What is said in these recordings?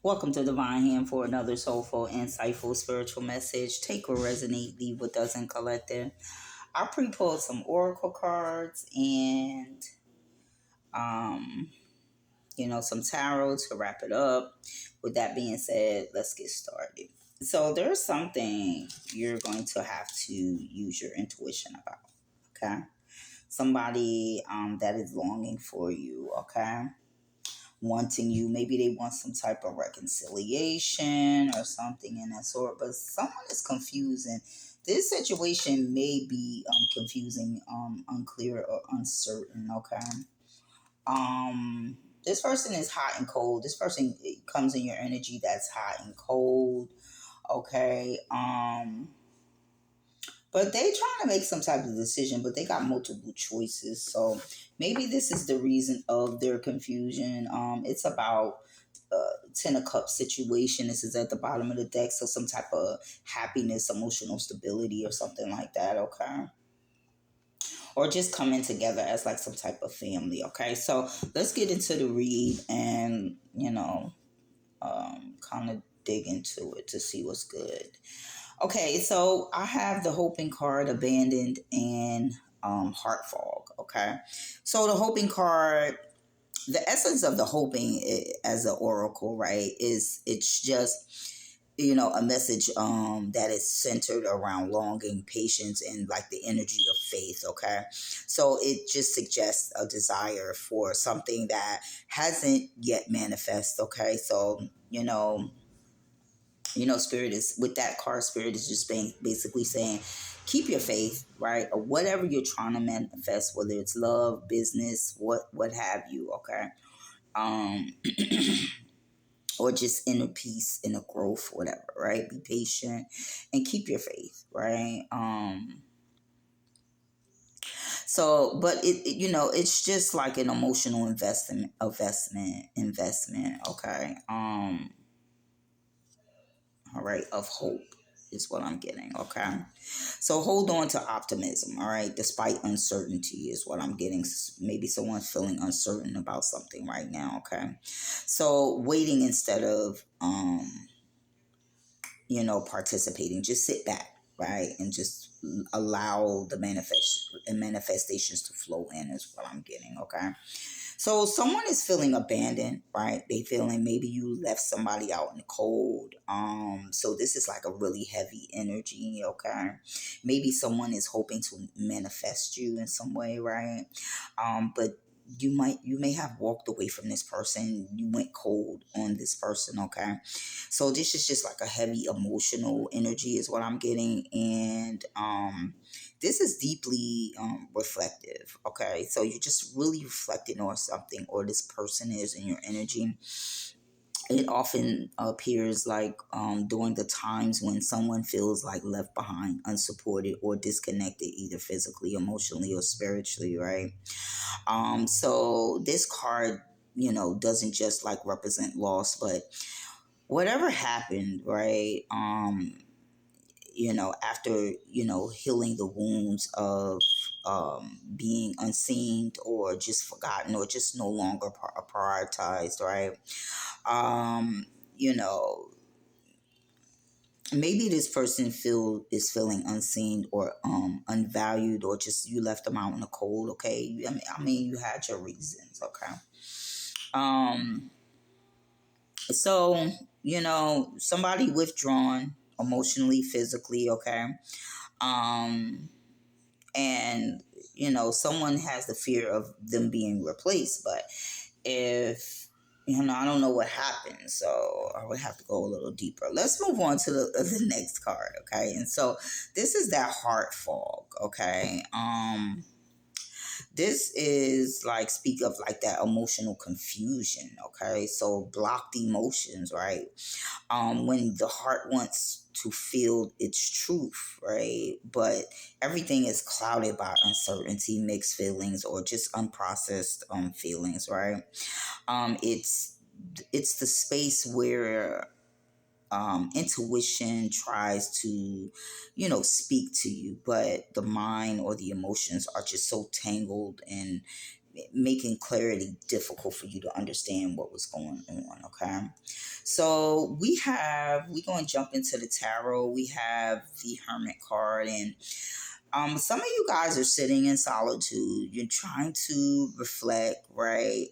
Welcome to Divine Hand for another soulful, insightful, spiritual message. Take what resonate, leave what doesn't. Collective. I pre-pulled some oracle cards and um, some tarot to wrap it up. With that being said, let's get started. So there's something you're going to have to use your intuition about. Okay, somebody that is longing for you. Okay, wanting you. Maybe they want some type of reconciliation or something in that sort. But someone is confusing. This situation may be confusing, unclear, or uncertain. Okay. This person is hot and cold. This person comes in your energy that's hot and cold. Okay. But they trying to make some type of decision, but they got multiple choices. So maybe this is the reason of their confusion. It's about Ten of Cups situation. This is at the bottom of the deck, so some type of happiness, emotional stability, or something like that. Okay, or just coming together as like some type of family. Okay, so let's get into the read and kind of dig into it to see what's good. Okay, so I have the hoping card, abandoned, and heart fog. Okay, so the hoping card, the essence of the hoping as an oracle, right, is it's just a message that is centered around longing, patience, and like the energy of faith. Okay, so it just suggests a desire for something that hasn't yet manifest. Okay, so spirit is with that card. Spirit is just being basically saying keep your faith, right, or whatever you're trying to manifest, whether it's love, business, what have you. Okay, um or just inner peace, inner growth, whatever, right? Be patient and keep your faith, right? So but it's just like an emotional investment, okay? All right, of hope is what I'm getting, okay? So hold on to optimism, all right, despite uncertainty is what I'm getting. Maybe someone's feeling uncertain about something right now, okay? So waiting instead of participating. Just sit back, right, and just allow the manifestations to flow in is what I'm getting. Okay, so someone is feeling abandoned, right? They feeling maybe you left somebody out in the cold. So this is like a really heavy energy. Okay, maybe someone is hoping to manifest you in some way, right? But you may have walked away from this person. You went cold on this person. Okay, so this is just like a heavy emotional energy is what I'm getting. And this is deeply reflective. Okay, so you're just really reflecting on something, or this person is in your energy. It often appears like during the times when someone feels like left behind, unsupported, or disconnected, either physically, emotionally, or spiritually, right? So this card, doesn't just like represent loss, but whatever happened, right? After healing the wounds of being unseen or just forgotten or just no longer prioritized, right? um you know Maybe this person feeling unseen or unvalued, or just you left them out in the cold. Okay, I mean you had your reasons. Okay, um so somebody withdrawn emotionally, physically. Okay, um and someone has the fear of them being replaced. But if I don't know what happened, so I would have to go a little deeper. Let's move on to the next card. Okay, and so this is that heart fog. Okay, this is like speak of like that emotional confusion. Okay, so blocked emotions, right? When the heart wants to feel its truth, right? But everything is clouded by uncertainty, mixed feelings, or just unprocessed feelings, right? It's the space where intuition tries to, speak to you, but the mind or the emotions are just so tangled and making clarity difficult for you to understand what was going on. Okay, so we're going to jump into the tarot. We have the Hermit card, and some of you guys are sitting in solitude. You're trying to reflect, right?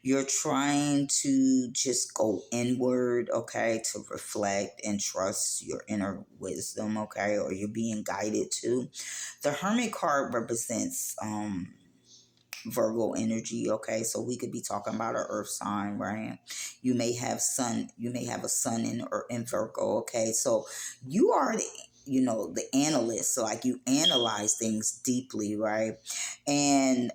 You're trying to just go inward, okay, to reflect and trust your inner wisdom, okay, or you're being guided to. The Hermit card represents Virgo energy, okay, so we could be talking about an earth sign, right? You may have a sun in Virgo, okay, so you are the analyst, so like you analyze things deeply, right? And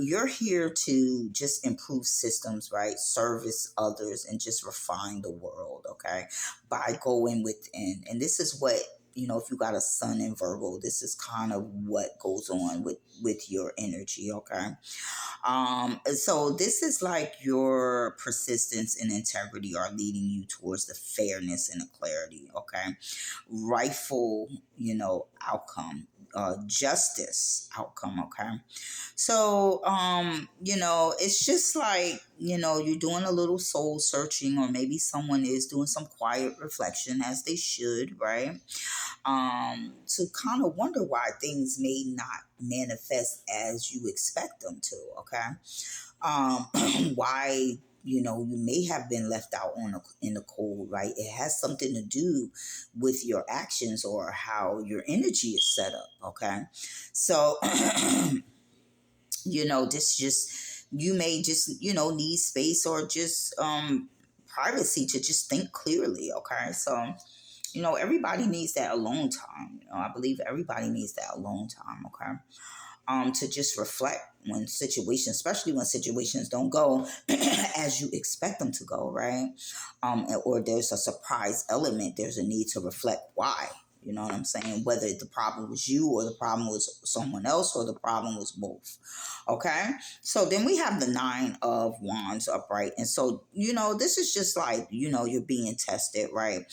you're here to just improve systems, right? Service others and just refine the world, okay? By going within. And this is what, if you got a sun in Virgo, this is kind of what goes on with your energy, okay? So this is like your persistence and integrity are leading you towards the fairness and the clarity, okay? Rightful, outcome, justice outcome, okay? So, it's just like, you're doing a little soul searching, or maybe someone is doing some quiet reflection as they should, right? To kind of wonder why things may not manifest as you expect them to, okay? Why, you may have been left out in the cold, right? It has something to do with your actions or how your energy is set up, okay? So, this just you may just need space or just privacy to just think clearly, okay? So everybody needs that alone time. I believe everybody needs that alone time, okay? To just reflect when situations, especially when situations don't go as you expect them to go, right? Or there's a surprise element, there's a need to reflect why. You know what I'm saying? Whether the problem was you or the problem was someone else or the problem was both. Okay? So then we have the Nine of Wands upright. And so, this is just like, you're being tested, right?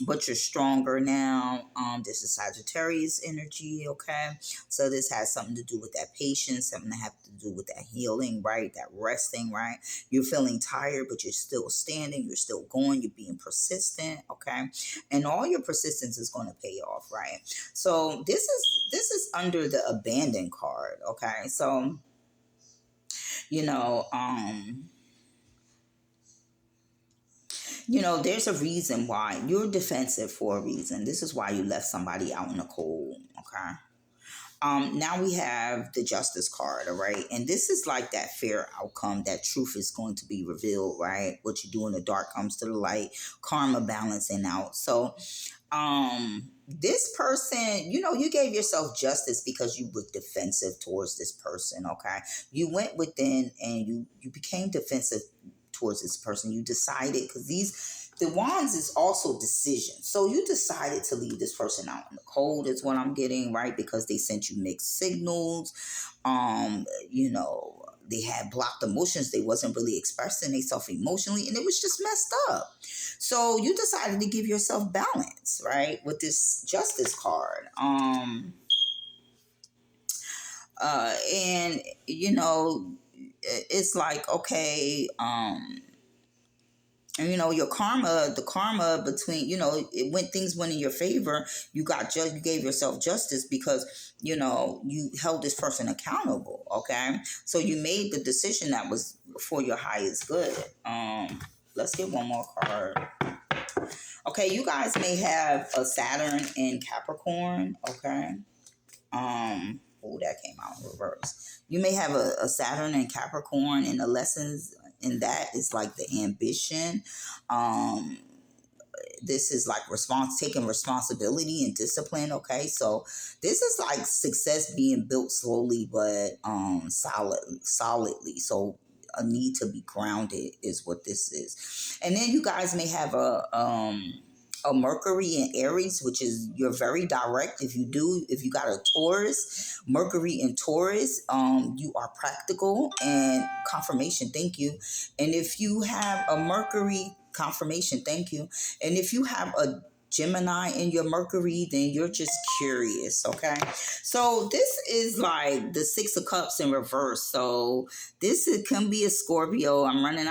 But you're stronger now. This is Sagittarius energy, okay? So this has something to do with that patience, something to have to do with that healing, right? That resting, right? You're feeling tired, but you're still standing, you're still going, you're being persistent, okay? And all your persistence is going to pay off, right? So this is under the abandoned card, okay? So you know, um, there's a reason why you're defensive for a reason. This is why you left somebody out in the cold, okay? Now we have the Justice card, all right? And this is like that fair outcome, that truth is going to be revealed, right? What you do in the dark comes to the light, karma balancing out. So, this person, you gave yourself justice because you were defensive towards this person, okay? You went within and you became defensive towards this person. You decided, because the wands is also decision. So you decided to leave this person out in the cold is what I'm getting, right? Because they sent you mixed signals. They had blocked emotions. They wasn't really expressing themselves emotionally, and it was just messed up. So you decided to give yourself balance, right? With this Justice card. And it's like, okay, and your karma, the karma between, when things went in your favor, you gave yourself justice because you held this person accountable, okay? So you made the decision that was for your highest good. Let's get one more card. Okay, you guys may have a Saturn in Capricorn, okay? Oh, that came out in reverse. You may have a Saturn in Capricorn, and the lessons in that is like the ambition. Um, this is like taking responsibility and discipline. Okay, so this is like success being built slowly but solidly. So a need to be grounded is what this is. And then you guys may have a Mercury in Aries, which is you're very direct. If you got a Taurus, Mercury in Taurus, you are practical and confirmation. Thank you. And if you have a Mercury confirmation, thank you. And if you have Gemini in your Mercury, then you're just curious, okay? So this is like the Six of Cups in reverse. So this can be a Scorpio. I'm running out